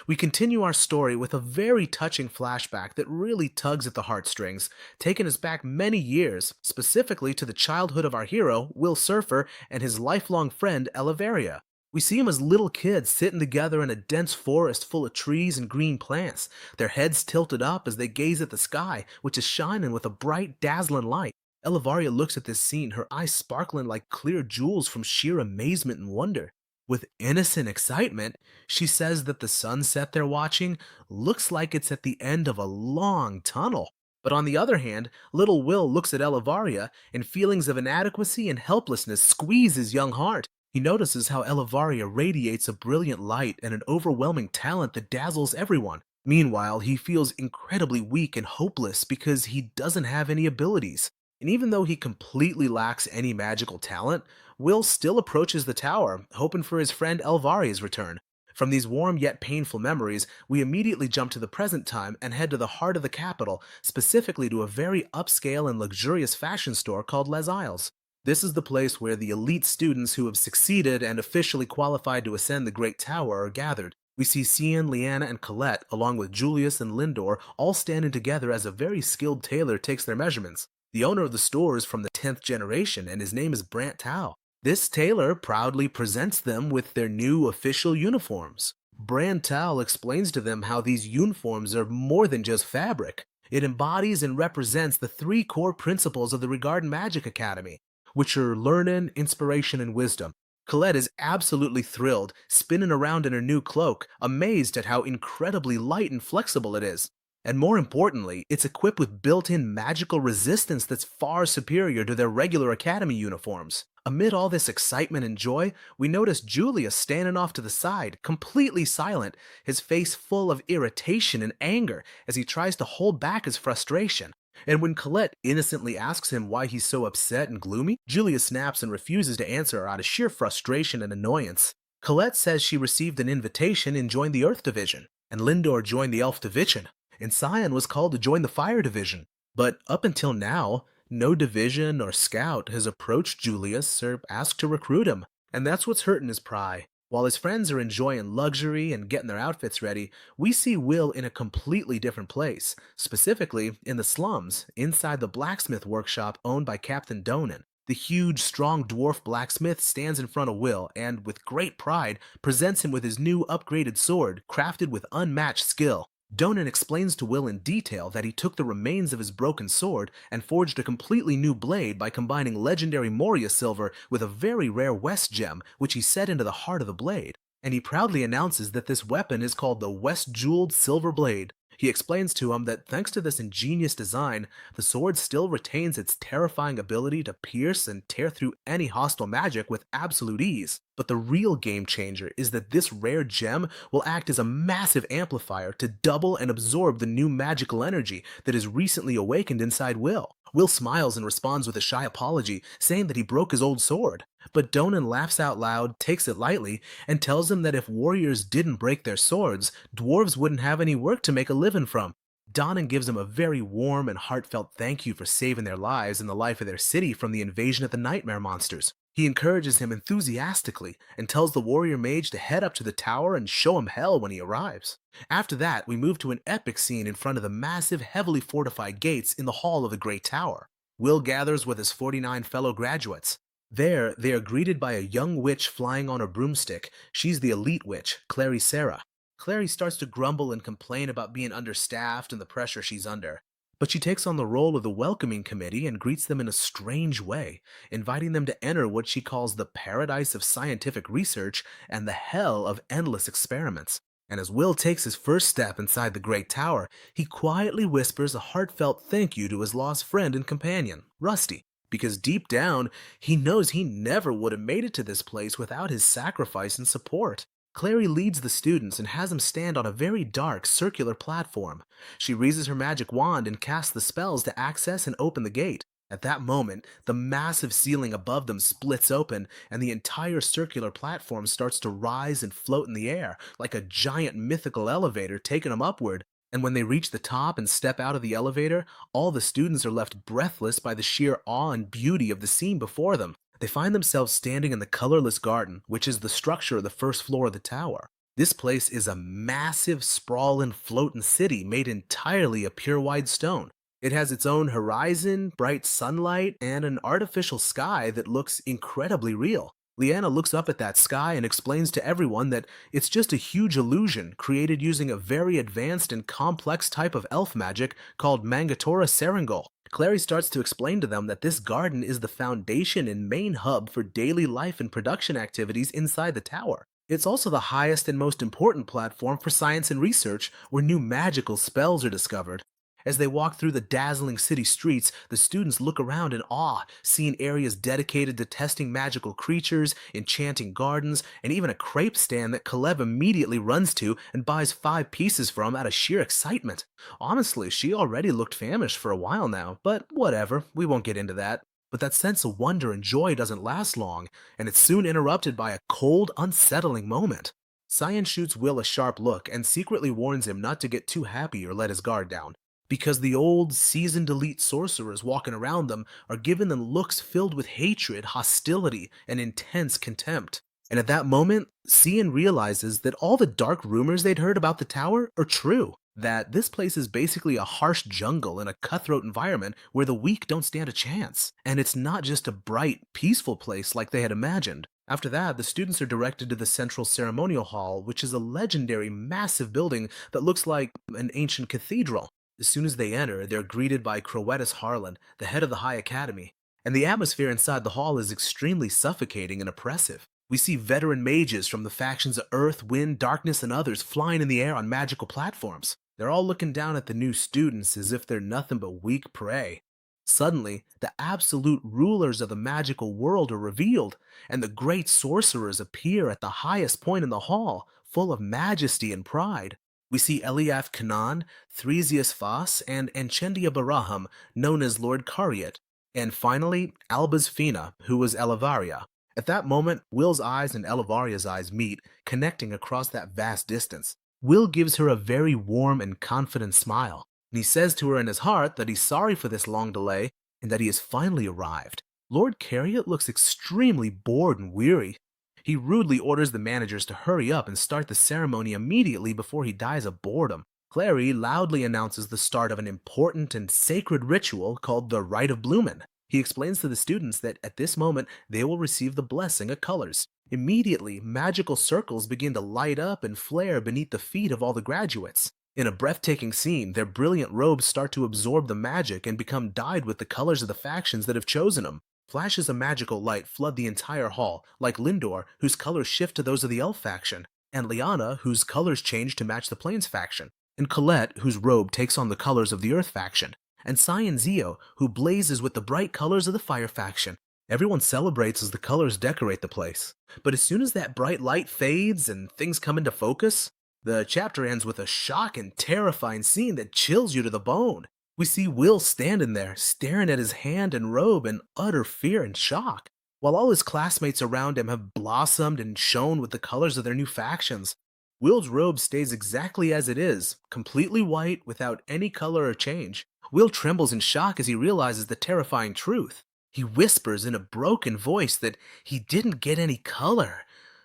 We continue our story with a very touching flashback that really tugs at the heartstrings, taking us back many years, specifically to the childhood of our hero, Will Surfer, and his lifelong friend, Elevaria. We see them as little kids sitting together in a dense forest full of trees and green plants, their heads tilted up as they gaze at the sky, which is shining with a bright, dazzling light. Elevaria looks at this scene, her eyes sparkling like clear jewels from sheer amazement and wonder. With innocent excitement, she says that the sunset they're watching looks like it's at the end of a long tunnel. But on the other hand, little Will looks at Elevaria, and feelings of inadequacy and helplessness squeeze his young heart. He notices how Elevaria radiates a brilliant light and an overwhelming talent that dazzles everyone. Meanwhile, he feels incredibly weak and hopeless because he doesn't have any abilities. And even though he completely lacks any magical talent, Will still approaches the tower, hoping for his friend Elvaria's return. From these warm yet painful memories, we immediately jump to the present time and head to the heart of the capital, specifically to a very upscale and luxurious fashion store called Les Isles. This is the place where the elite students who have succeeded and officially qualified to ascend the Great Tower are gathered. We see Cian, Leanna, and Colette, along with Julius and Lindor, all standing together as a very skilled tailor takes their measurements. The owner of the store is from the 10th generation, and his name is Brant Tao. This tailor proudly presents them with their new official uniforms. Brant Tao explains to them how these uniforms are more than just fabric. It embodies and represents the three core principles of the Regard Magic Academy, which are learning, inspiration, and wisdom. Colette is absolutely thrilled, spinning around in her new cloak, amazed at how incredibly light and flexible it is. And more importantly, it's equipped with built-in magical resistance that's far superior to their regular academy uniforms. Amid all this excitement and joy, we notice Julius standing off to the side, completely silent, his face full of irritation and anger as he tries to hold back his frustration. And when Colette innocently asks him why he's so upset and gloomy, Julius snaps and refuses to answer her out of sheer frustration and annoyance. Colette says she received an invitation and joined the Earth Division, and Lindor joined the Elf Division, and Cian was called to join the Fire Division. But up until now, no division or scout has approached Julius or asked to recruit him, and that's what's hurting his pride. While his friends are enjoying luxury and getting their outfits ready, we see Will in a completely different place, specifically in the slums, inside the blacksmith workshop owned by Captain Donan. The huge, strong dwarf blacksmith stands in front of Will and, with great pride, presents him with his new upgraded sword, crafted with unmatched skill. Donan explains to Will in detail that he took the remains of his broken sword and forged a completely new blade by combining legendary Moria silver with a very rare West gem, which he set into the heart of the blade. And he proudly announces that this weapon is called the West Jeweled Silver Blade. He explains to him that thanks to this ingenious design, the sword still retains its terrifying ability to pierce and tear through any hostile magic with absolute ease. But the real game changer is that this rare gem will act as a massive amplifier to double and absorb the new magical energy that is recently awakened inside Will. Will smiles and responds with a shy apology, saying that he broke his old sword. But Donan laughs out loud, takes it lightly, and tells him that if warriors didn't break their swords, dwarves wouldn't have any work to make a living from. Donan gives him a very warm and heartfelt thank you for saving their lives and the life of their city from the invasion of the nightmare monsters. He encourages him enthusiastically and tells the warrior mage to head up to the tower and show him hell when he arrives. After that, we move to an epic scene in front of the massive, heavily fortified gates in the hall of the Great Tower. Will gathers with his 49 fellow graduates. There, they are greeted by a young witch flying on a broomstick. She's the elite witch, Clary Sarah. Clary starts to grumble and complain about being understaffed and the pressure she's under. But she takes on the role of the welcoming committee and greets them in a strange way, inviting them to enter what she calls the paradise of scientific research and the hell of endless experiments. And as Will takes his first step inside the Great Tower, he quietly whispers a heartfelt thank you to his lost friend and companion, Rusty, because deep down, he knows he never would have made it to this place without his sacrifice and support. Clary leads the students and has them stand on a very dark, circular platform. She raises her magic wand and casts the spells to access and open the gate. At that moment, the massive ceiling above them splits open, and the entire circular platform starts to rise and float in the air, like a giant mythical elevator taking them upward. And when they reach the top and step out of the elevator, all the students are left breathless by the sheer awe and beauty of the scene before them. They find themselves standing in the colorless garden, which is the structure of the first floor of the tower. This place is a massive, sprawling, floating city made entirely of pure white stone. It has its own horizon, bright sunlight, and an artificial sky that looks incredibly real. Leanna looks up at that sky and explains to everyone that it's just a huge illusion created using a very advanced and complex type of elf magic called Mangatora Serengol. Clary starts to explain to them that this garden is the foundation and main hub for daily life and production activities inside the tower. It's also the highest and most important platform for science and research where new magical spells are discovered. As they walk through the dazzling city streets, the students look around in awe, seeing areas dedicated to testing magical creatures, enchanting gardens, and even a crepe stand that Caleb immediately runs to and buys 5 pieces from out of sheer excitement. Honestly, she already looked famished for a while now, but whatever, we won't get into that. But that sense of wonder and joy doesn't last long, and it's soon interrupted by a cold, unsettling moment. Cyan shoots Will a sharp look and secretly warns him not to get too happy or let his guard down, because the old, seasoned elite sorcerers walking around them are giving them looks filled with hatred, hostility, and intense contempt. And at that moment, Cian realizes that all the dark rumors they'd heard about the tower are true. That this place is basically a harsh jungle in a cutthroat environment where the weak don't stand a chance. And it's not just a bright, peaceful place like they had imagined. After that, the students are directed to the central ceremonial hall, which is a legendary, massive building that looks like an ancient cathedral. As soon as they enter, they're greeted by Croetus Harlan, the head of the High Academy, and the atmosphere inside the hall is extremely suffocating and oppressive. We see veteran mages from the factions of Earth, Wind, Darkness, and others flying in the air on magical platforms. They're all looking down at the new students as if they're nothing but weak prey. Suddenly, the absolute rulers of the magical world are revealed, and the great sorcerers appear at the highest point in the hall, full of majesty and pride. We see Eliath Kanan, Thresias Foss, and Enchendia Baraham, known as Lord Kariat, and finally, Albaz Fina, who was Elevaria. At that moment, Will's eyes and Elevaria's eyes meet, connecting across that vast distance. Will gives her a very warm and confident smile, and he says to her in his heart that he's sorry for this long delay and that he has finally arrived. Lord Cariot looks extremely bored and weary. He rudely orders the managers to hurry up and start the ceremony immediately before he dies of boredom. Clary loudly announces the start of an important and sacred ritual called the Rite of Bloomin'. He explains to the students that at this moment they will receive the blessing of colors. Immediately, magical circles begin to light up and flare beneath the feet of all the graduates. In a breathtaking scene, their brilliant robes start to absorb the magic and become dyed with the colors of the factions that have chosen them. Flashes of magical light flood the entire hall, like Lindor, whose colors shift to those of the Elf faction, and Liana, whose colors change to match the Plains faction, and Colette, whose robe takes on the colors of the Earth faction, and Cyan Zio, who blazes with the bright colors of the Fire faction. Everyone celebrates as the colors decorate the place. But as soon as that bright light fades and things come into focus, the chapter ends with a shock and terrifying scene that chills you to the bone. We see Will standing there, staring at his hand and robe in utter fear and shock, while all his classmates around him have blossomed and shone with the colors of their new factions. Will's robe stays exactly as it is, completely white without any color or change. Will trembles in shock as he realizes the terrifying truth. He whispers in a broken voice that he didn't get any color,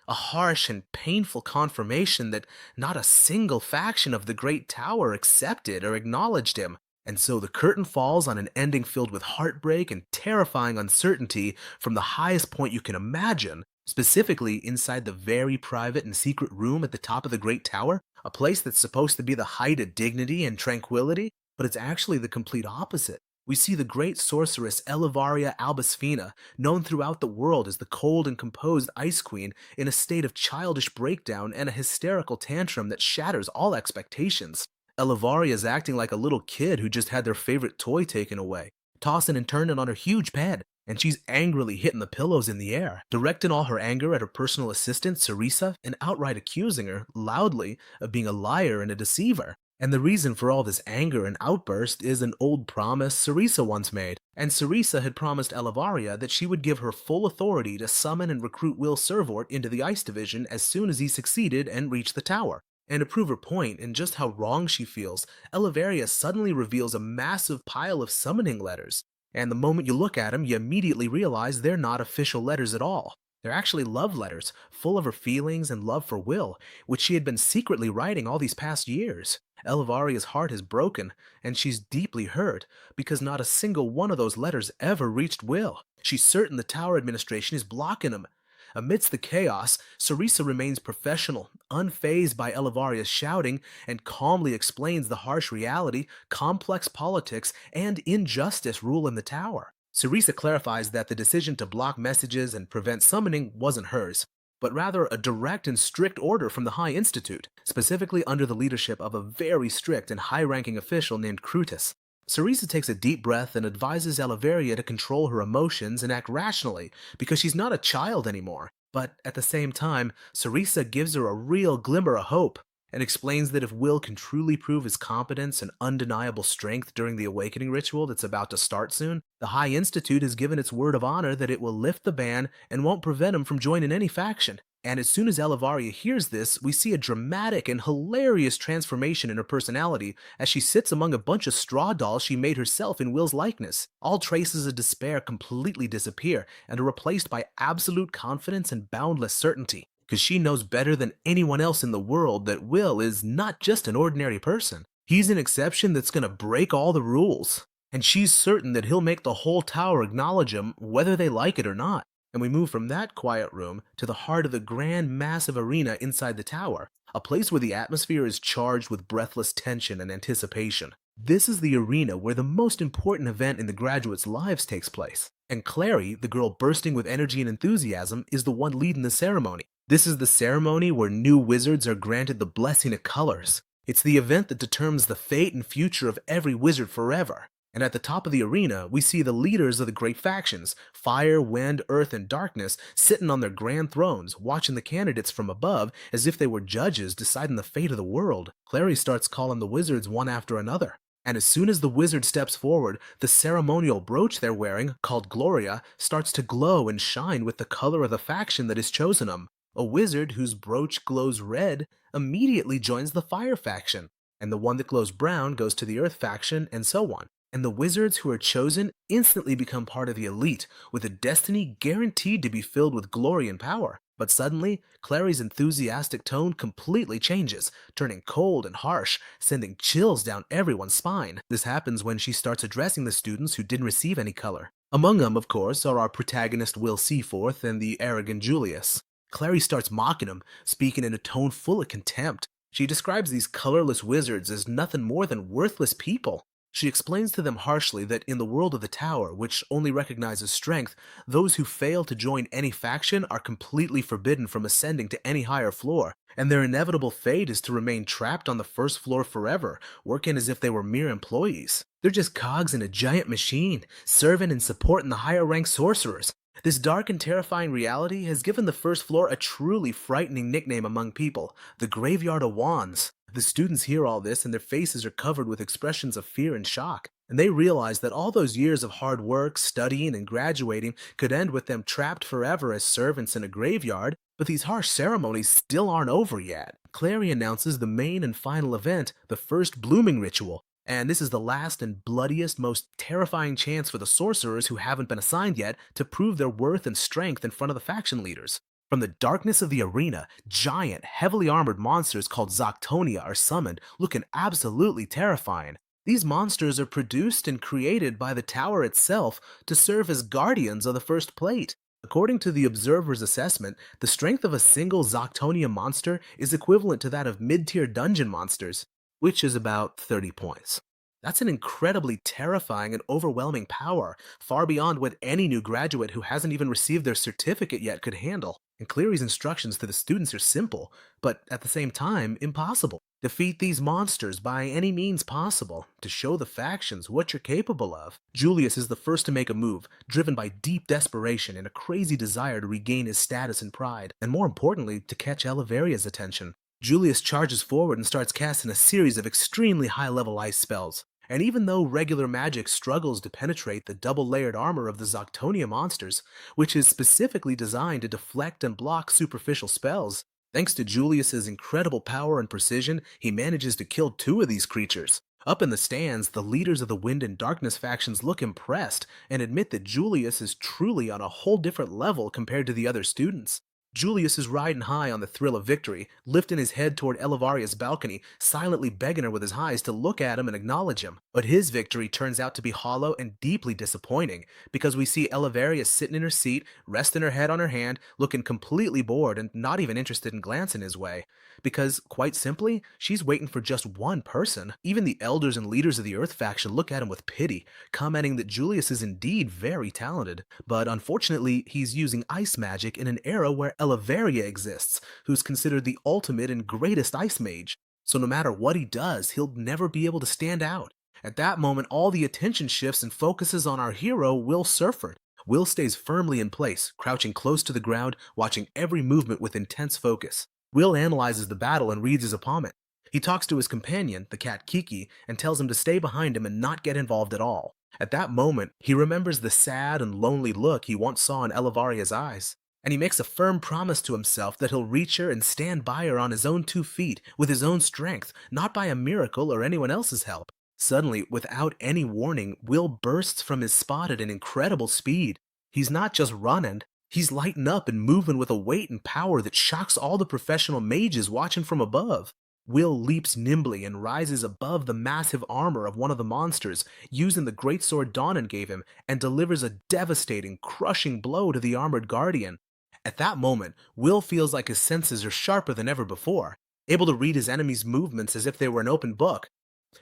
a harsh and painful confirmation that not a single faction of the Great Tower accepted or acknowledged him. And so the curtain falls on an ending filled with heartbreak and terrifying uncertainty from the highest point you can imagine, specifically inside the very private and secret room at the top of the Great Tower, a place that's supposed to be the height of dignity and tranquility, but it's actually the complete opposite. We see the great sorceress Elevaria Albasfina, known throughout the world as the cold and composed Ice Queen, in a state of childish breakdown and a hysterical tantrum that shatters all expectations. Elevaria is acting like a little kid who just had their favorite toy taken away, tossing and turning on her huge bed, and she's angrily hitting the pillows in the air, directing all her anger at her personal assistant, Cerisa, and outright accusing her, loudly, of being a liar and a deceiver. And the reason for all this anger and outburst is an old promise Cerisa once made, and Cerisa had promised Elevaria that she would give her full authority to summon and recruit Will Servort into the Ice Division as soon as he succeeded and reached the tower. And to prove her point and just how wrong she feels, Elevaria suddenly reveals a massive pile of summoning letters. And the moment you look at them, you immediately realize they're not official letters at all. They're actually love letters, full of her feelings and love for Will, which she had been secretly writing all these past years. Elevaria's heart is broken, and she's deeply hurt because not a single one of those letters ever reached Will. She's certain the Tower administration is blocking them. Amidst the chaos, Cerisa remains professional, unfazed by Elevaria's shouting, and calmly explains the harsh reality, complex politics, and injustice rule in the tower. Cerisa clarifies that the decision to block messages and prevent summoning wasn't hers, but rather a direct and strict order from the High Institute, specifically under the leadership of a very strict and high-ranking official named Crutus. Cerisa takes a deep breath and advises Elevaria to control her emotions and act rationally, because she's not a child anymore. But at the same time, Cerisa gives her a real glimmer of hope, and explains that if Will can truly prove his competence and undeniable strength during the awakening ritual that's about to start soon, the High Institute has given its word of honor that it will lift the ban and won't prevent him from joining any faction. And as soon as Elevaria hears this, we see a dramatic and hilarious transformation in her personality as she sits among a bunch of straw dolls she made herself in Will's likeness. All traces of despair completely disappear and are replaced by absolute confidence and boundless certainty, because she knows better than anyone else in the world that Will is not just an ordinary person. He's an exception that's going to break all the rules, and she's certain that he'll make the whole tower acknowledge him whether they like it or not. And we move from that quiet room to the heart of the grand, massive arena inside the tower, a place where the atmosphere is charged with breathless tension and anticipation. This is the arena where the most important event in the graduates' lives takes place, and Clary, the girl bursting with energy and enthusiasm, is the one leading the ceremony. This is the ceremony where new wizards are granted the blessing of colors. It's the event that determines the fate and future of every wizard forever. And at the top of the arena, we see the leaders of the great factions, Fire, Wind, Earth, and Darkness, sitting on their grand thrones, watching the candidates from above as if they were judges deciding the fate of the world. Clary starts calling the wizards one after another. And as soon as the wizard steps forward, the ceremonial brooch they're wearing, called Gloria, starts to glow and shine with the color of the faction that has chosen them. A wizard whose brooch glows red immediately joins the Fire faction, and the one that glows brown goes to the Earth faction, and so on. And the wizards who are chosen instantly become part of the elite, with a destiny guaranteed to be filled with glory and power. But suddenly, Clary's enthusiastic tone completely changes, turning cold and harsh, sending chills down everyone's spine. This happens when she starts addressing the students who didn't receive any color. Among them, of course, are our protagonist Will Seaforth and the arrogant Julius. Clary starts mocking him, speaking in a tone full of contempt. She describes these colorless wizards as nothing more than worthless people. She explains to them harshly that in the world of the tower, which only recognizes strength, those who fail to join any faction are completely forbidden from ascending to any higher floor, and their inevitable fate is to remain trapped on the first floor forever, working as if they were mere employees. They're just cogs in a giant machine, serving and supporting the higher-ranked sorcerers. This dark and terrifying reality has given the first floor a truly frightening nickname among people, the Graveyard of Wands. The students hear all this and their faces are covered with expressions of fear and shock, and they realize that all those years of hard work, studying, and graduating could end with them trapped forever as servants in a graveyard, but these harsh ceremonies still aren't over yet. Clary announces the main and final event, the first blooming ritual, and this is the last and bloodiest, most terrifying chance for the sorcerers who haven't been assigned yet to prove their worth and strength in front of the faction leaders. From the darkness of the arena, giant, heavily armored monsters called Zoctonia are summoned, looking absolutely terrifying. These monsters are produced and created by the tower itself to serve as guardians of the first plate. According to the Observer's assessment, the strength of a single Zoctonia monster is equivalent to that of mid-tier dungeon monsters, which is about 30 points. That's an incredibly terrifying and overwhelming power, far beyond what any new graduate who hasn't even received their certificate yet could handle. And Cleary's instructions to the students are simple, but at the same time, impossible. Defeat these monsters by any means possible, to show the factions what you're capable of. Julius is the first to make a move, driven by deep desperation and a crazy desire to regain his status and pride, and more importantly, to catch Elevaria's attention. Julius charges forward and starts casting a series of extremely high-level ice spells. And even though regular magic struggles to penetrate the double-layered armor of the Zoctonia monsters, which is specifically designed to deflect and block superficial spells, thanks to Julius's incredible power and precision, he manages to kill 2 of these creatures. Up in the stands, the leaders of the Wind and Darkness factions look impressed and admit that Julius is truly on a whole different level compared to the other students. Julius is riding high on the thrill of victory, lifting his head toward Elevaria's balcony, silently begging her with his eyes to look at him and acknowledge him. But his victory turns out to be hollow and deeply disappointing, because we see Elevaria sitting in her seat, resting her head on her hand, looking completely bored and not even interested in glancing his way. Because, quite simply, she's waiting for just one person. Even the elders and leaders of the Earth faction look at him with pity, commenting that Julius is indeed very talented, but unfortunately, he's using ice magic in an era where Elevaria exists, who's considered the ultimate and greatest ice mage. So no matter what he does, he'll never be able to stand out. At that moment, all the attention shifts and focuses on our hero, Will Surford. Will stays firmly in place, crouching close to the ground, watching every movement with intense focus. Will analyzes the battle and reads his opponent. He talks to his companion, the cat Kiki, and tells him to stay behind him and not get involved at all. At that moment, he remembers the sad and lonely look he once saw in Elevaria's eyes, and he makes a firm promise to himself that he'll reach her and stand by her on his own 2 feet, with his own strength, not by a miracle or anyone else's help. Suddenly, without any warning, Will bursts from his spot at an incredible speed. He's not just running, he's lighting up and moving with a weight and power that shocks all the professional mages watching from above. Will leaps nimbly and rises above the massive armor of one of the monsters, using the great sword Donnan gave him, and delivers a devastating, crushing blow to the armored guardian. At that moment, Will feels like his senses are sharper than ever before, able to read his enemy's movements as if they were an open book.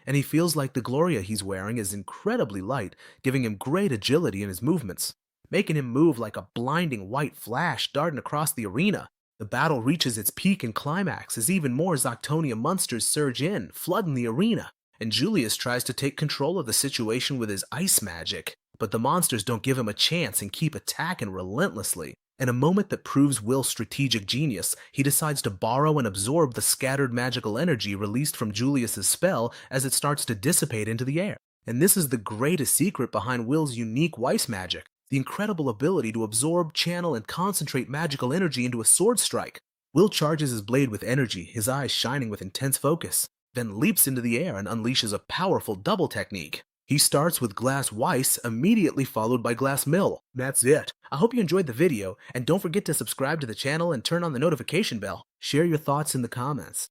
And he feels like the Gloria he's wearing is incredibly light, giving him great agility in his movements, making him move like a blinding white flash darting across the arena. The battle reaches its peak and climax as even more Zoctonia monsters surge in, flooding the arena, and Julius tries to take control of the situation with his ice magic. But the monsters don't give him a chance and keep attacking relentlessly. In a moment that proves Will's strategic genius, he decides to borrow and absorb the scattered magical energy released from Julius's spell as it starts to dissipate into the air. And this is the greatest secret behind Will's unique Weiss magic. The incredible ability to absorb, channel, and concentrate magical energy into a sword strike. Will charges his blade with energy, his eyes shining with intense focus, then leaps into the air and unleashes a powerful double technique. He starts with Glass Weiss, immediately followed by Glass Mill. That's it. I hope you enjoyed the video, and don't forget to subscribe to the channel and turn on the notification bell. Share your thoughts in the comments.